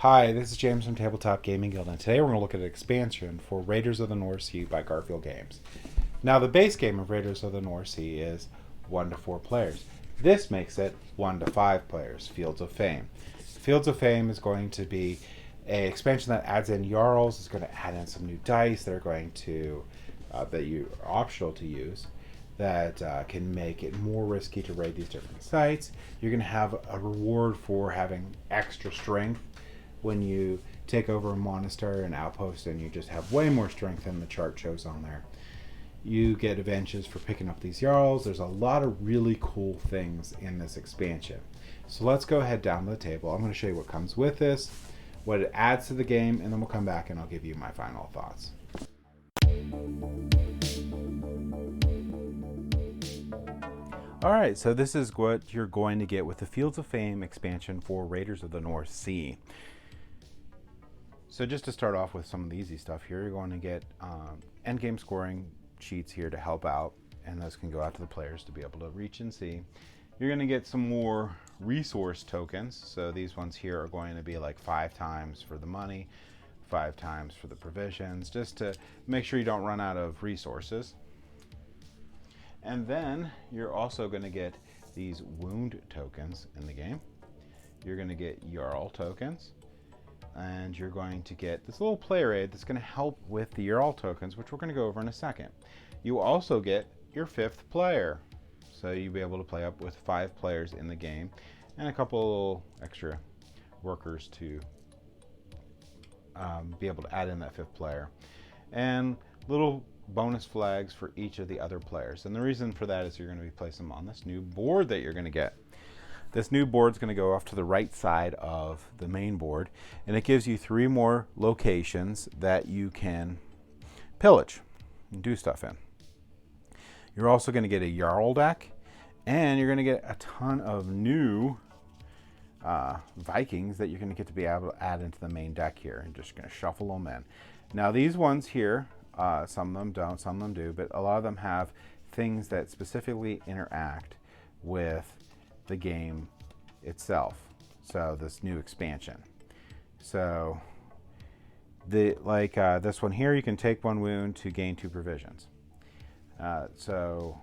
Hi, this is James from Tabletop Gaming Guild, and today we're going to look at an expansion for Raiders of the North Sea by Garfield Games. Now, the base game of Raiders of the North Sea is 1 to 4 players. This makes it 1 to 5 players, Fields of Fame. Fields of Fame is going to be an expansion that adds in Jarls. It's going to add in some new dice that are going to, that you are optional to use, that can make it more risky to raid these different sites. You're going to have a reward for having extra strength when you take over a monastery or an outpost, and you just have way more strength than the chart shows on there. You get advantages for picking up these Jarls. There's a lot of really cool things in this expansion. So let's go ahead down to the table. I'm going to show you what comes with this, what it adds to the game, and then we'll come back and I'll give you my final thoughts. Alright, so this is what you're going to get with the Fields of Fame expansion for Raiders of the North Sea. So just to start off with some of the easy stuff here, you're going to get endgame scoring sheets here to help out, and those can go out to the players to be able to reach and see. You're going to get some more resource tokens. So these ones here are going to be like 5 times for the money, 5 times for the provisions, just to make sure you don't run out of resources. And then you're also going to get these wound tokens in the game. You're going to get Jarl tokens. And you're going to get this little player aid that's going to help with the Jarl tokens, which we're going to go over in a second. You also get your 5th player. So you'll be able to play up with 5 players in the game, and a couple extra workers to be able to add in that 5th player. And little bonus flags for each of the other players. And the reason for that is you're going to be placing them on this new board that you're going to get. This new board is going to go off to the right side of the main board, and it gives you 3 more locations that you can pillage and do stuff in. You're also going to get a Jarl deck, and you're going to get a ton of new Vikings that you're going to get to be able to add into the main deck here, and just going to shuffle them in. Now these ones here, some of them don't, some of them do, but a lot of them have things that specifically interact with the game itself. So this new expansion. So this one here, you can take 1 wound to gain 2 provisions. Or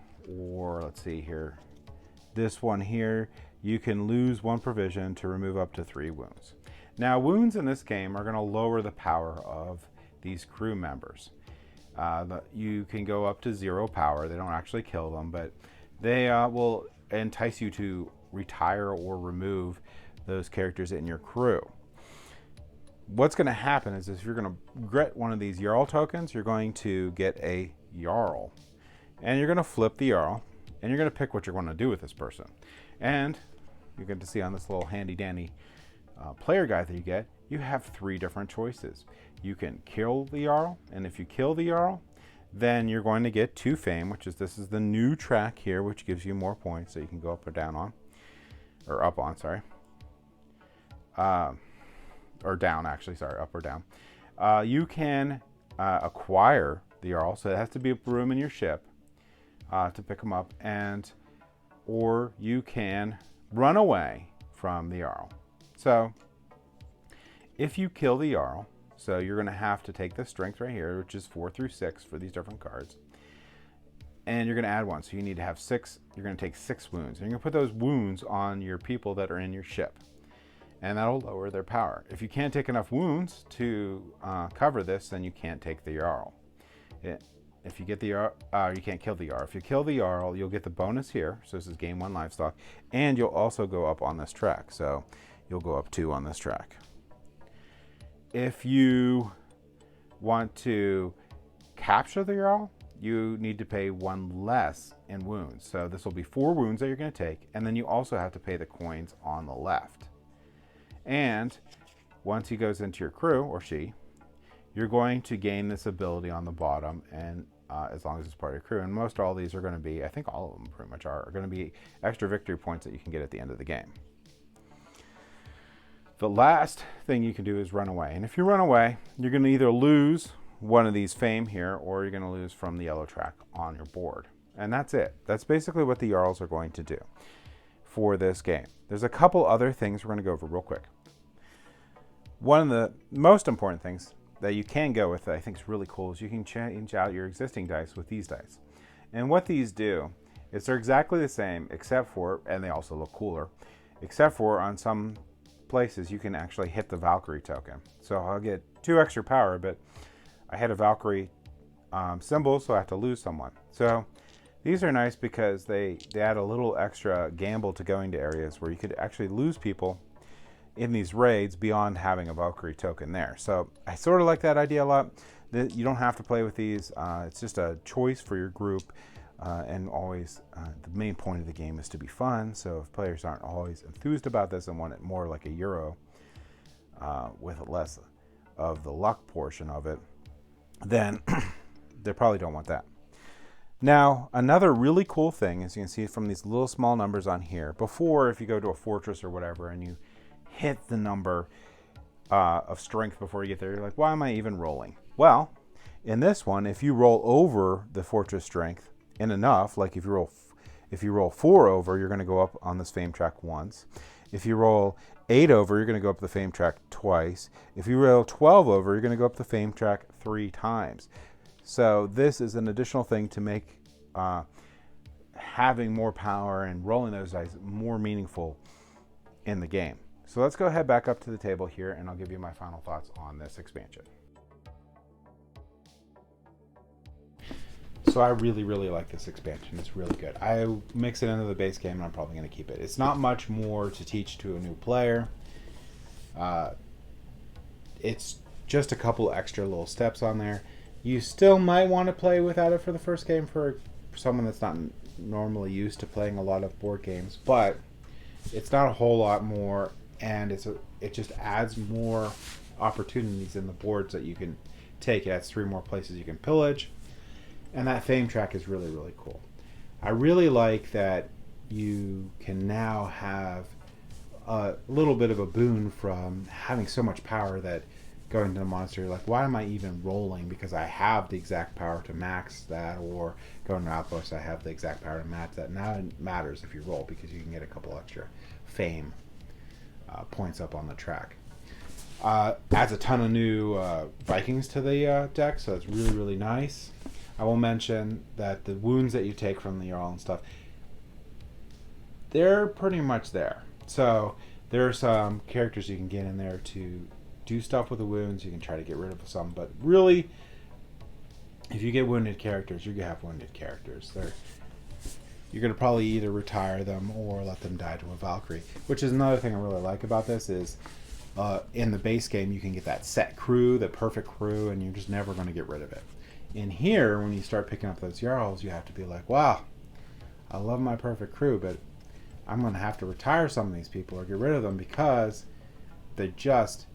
let's see here. This one here, you can lose 1 provision to remove up to 3 wounds. Now wounds in this game are going to lower the power of these crew members. You can go up to 0 power. They don't actually kill them, but they will entice you to retire or remove those characters in your crew. What's going to happen is if you're going to get one of these Jarl tokens, you're going to get a Jarl. And you're going to flip the Jarl, and you're going to pick what you're going to do with this person. And you get to see on this little handy dandy player guide that you get, you have 3 different choices. You can kill the Jarl, and if you kill the Jarl, then you're going to get 2 fame, which is, this is the new track here, which gives you more points that you can go up or down on, or up on, sorry. Or down, actually, sorry, up or down. You can acquire the Jarl, so it has to be a room in your ship to pick them up, or you can run away from the Jarl. So if you kill the Jarl, so you're going to have to take the strength right here, which is 4 through 6 for these different cards. And you're going to add 1. So you need to have 6. You're going to take 6 wounds. And you're going to put those wounds on your people that are in your ship. And that'll lower their power. If you can't take enough wounds to cover this, then you can't take the Jarl. If you get the Jarl, you can't kill the Jarl. If you kill the Jarl, you'll get the bonus here. So this is game 1 livestock. And you'll also go up on this track. So you'll go up 2 on this track. If you want to capture the Jarl, you need to pay 1 less in wounds. So this will be 4 wounds that you're going to take, and then you also have to pay the coins on the left. And once he goes into your crew, or she, you're going to gain this ability on the bottom, and as long as it's part of your crew. And most all these are going to be, I think all of them pretty much are going to be extra victory points that you can get at the end of the game. The last thing you can do is run away. And if you run away, you're going to either lose one of these fame here, or you're going to lose from the yellow track on your board. And that's it. That's basically what the Jarls are going to do for this game. There's a couple other things we're going to go over real quick. One of the most important things that you can go with that I think is really cool is you can change out your existing dice with these dice. And what these do is they're exactly the same except for, and they also look cooler, except for on some places you can actually hit the Valkyrie token. So I'll get 2 extra power, but I had a Valkyrie symbol, so I have to lose someone. So these are nice because they add a little extra gamble to going to areas where you could actually lose people in these raids beyond having a Valkyrie token there. So I sort of like that idea a lot. You don't have to play with these. It's just a choice for your group. And always, the main point of the game is to be fun. So if players aren't always enthused about this and want it more like a Euro with less of the luck portion of it, then they probably don't want that. Now, another really cool thing, as you can see from these little small numbers on here, before if you go to a fortress or whatever and you hit the number of strength before you get there, you're like, why am I even rolling? Well, in this one, if you roll over the fortress strength in enough, like if you roll 4 over, you're going to go up on this fame track once. If you roll 8 over, you're going to go up the fame track twice. If you roll 12 over, you're going to go up the fame track 3 times. So this is an additional thing to make having more power and rolling those dice more meaningful in the game. So let's go ahead back up to the table here and I'll give you my final thoughts on this expansion. So I really, really like this expansion. It's really good. I mix it into the base game and I'm probably going to keep it. It's not much more to teach to a new player. It's just a couple extra little steps on there. You still might want to play without it for the first game for someone that's not normally used to playing a lot of board games, but it's not a whole lot more, and it just adds more opportunities in the boards that you can take. It adds 3 more places you can pillage, and that fame track is really, really cool. I really like that you can now have a little bit of a boon from having so much power that going to the monster, you're like, why am I even rolling? Because I have the exact power to max that, or going to Outpost, I have the exact power to match that. Now it matters if you roll because you can get a couple extra fame points up on the track. Adds a ton of new Vikings to the deck, so it's really, really nice. I will mention that the wounds that you take from the Jarl and stuff, they're pretty much there. So there are some characters you can get in there to do stuff with the wounds. You can try to get rid of some, but really, if you get wounded characters, you're going to have wounded characters. You're going to probably either retire them or let them die to a Valkyrie, which is another thing I really like about this is in the base game, you can get that set crew, that perfect crew, and you're just never going to get rid of it. In here, when you start picking up those Jarls, you have to be like, wow, I love my perfect crew, but I'm going to have to retire some of these people or get rid of them because they're just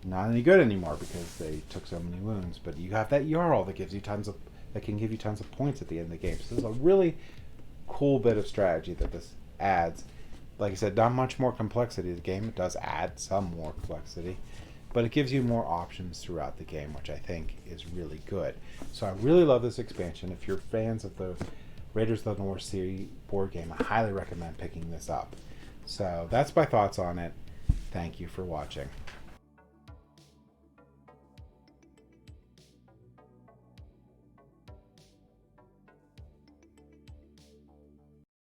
not any good anymore because they took so many wounds. But you have that Jarl that gives you that can give you tons of points at the end of the game. So this is a really cool bit of strategy that this adds. Like I said, not much more complexity to the game. It does add some more complexity, but it gives you more options throughout the game, which I think is really good. So I really love this expansion. If you're fans of the Raiders of the North Sea board game, I highly recommend picking this up. So that's my thoughts on it. Thank you for watching.